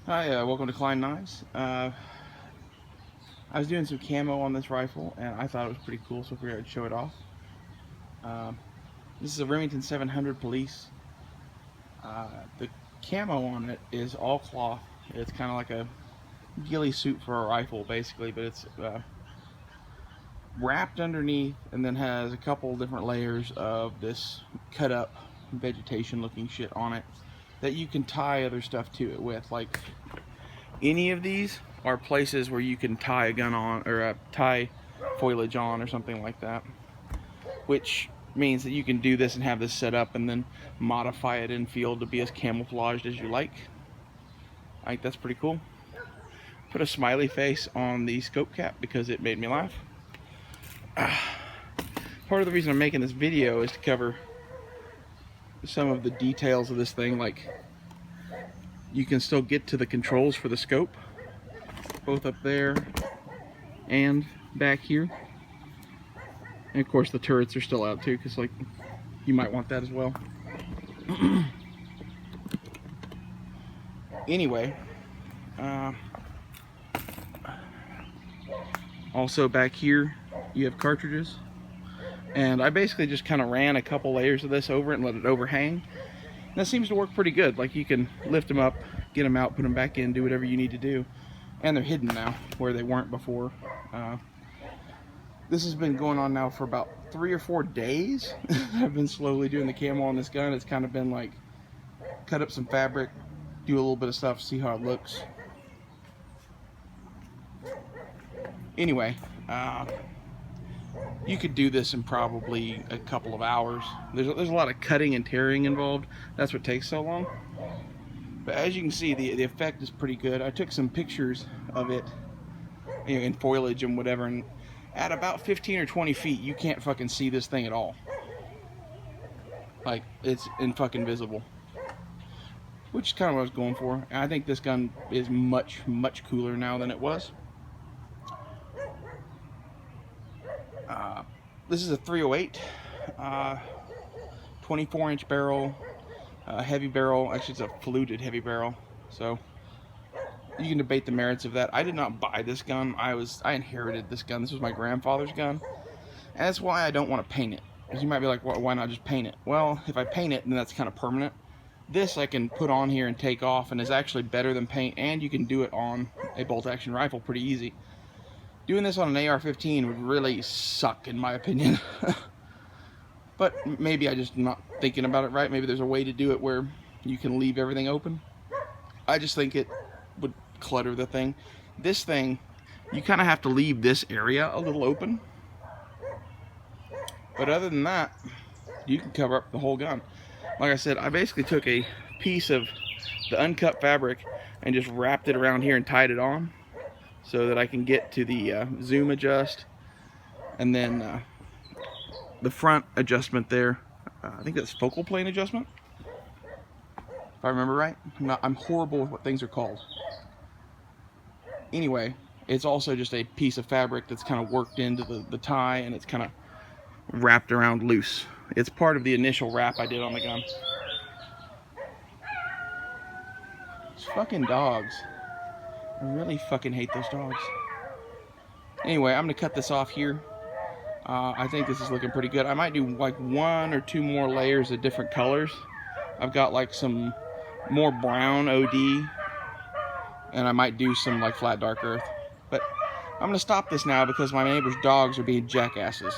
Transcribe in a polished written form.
Hi, welcome to Klein Knives. I was doing some camo on this rifle, and I thought it was pretty cool, so I figured I'd show it off. Um, this is a Remington 700 Police. The camo on it is all cloth. It's kind of like a ghillie suit for a rifle, basically, but it's wrapped underneath and then has a couple different layers of this cut up vegetation looking shit on it that you can tie other stuff to it with. Like, any of these are places where you can tie a gun on, or tie foliage on or something like that, which means that you can do this and have this set up and then modify it in field to be as camouflaged as you like. I think that's pretty cool. Put a smiley face on the scope cap because it made me laugh. Part of the reason I'm making this video is to cover some of the details of this thing. Like, you can still get to the controls for the scope, both up there and back here. And of course the turrets are still out too, because like, you might want that as well. Anyway, also back here you have cartridges, and I basically just kind of ran a couple layers of this over it and let it overhang. And that seems to work pretty good. Like, you can lift them up, get them out, put them back in, do whatever you need to do. And they're hidden now where they weren't before. This has been going on now for about 3 or 4 days. I've been slowly doing the camo on this gun. It's kind of been like, cut up some fabric, do a little bit of stuff, see how it looks. Anyway, you could do this in probably a couple of hours. There's a lot of cutting and tearing involved. That's what takes so long. But as you can see, the effect is pretty good. I took some pictures of it, you know, in foliage and whatever, and at about 15 or 20 feet, you can't fucking see this thing at all. Like, it's fucking visible. Which is kind of what I was going for. And I think this gun is much, much cooler now than it was. This is a 308, 24-inch barrel, heavy barrel. Actually, it's a fluted heavy barrel. So you can debate the merits of that. I did not buy this gun. I inherited this gun. This was my grandfather's gun, and that's why I don't want to paint it. Because you might be like, well, why not just paint it? Well, if I paint it, then that's kind of permanent. This I can put on here and take off, and is actually better than paint, and you can do it on a bolt-action rifle pretty easy. Doing this on an AR-15 would really suck, in my opinion. But maybe I just not thinking about it right. Maybe there's a way to do it where you can leave everything open. I just think it would clutter the thing. This thing, you kind of have to leave this area a little open. But other than that, you can cover up the whole gun. Like I said, I basically took a piece of the uncut fabric and just wrapped it around here and tied it on, so that I can get to the zoom adjust, and then the front adjustment there. I think that's focal plane adjustment, if I remember right. I'm horrible with what things are called. Anyway, it's also just a piece of fabric that's kind of worked into the tie, and it's kind of wrapped around loose. It's part of the initial wrap I did on the gun. These fucking dogs. I really fucking hate those dogs. Anyway, I'm gonna cut this off here. I think this is looking pretty good. I might do like 1 or 2 more layers of different colors. I've got like some more brown OD, and I might do some like flat dark earth. But I'm gonna stop this now because my neighbor's dogs are being jackasses.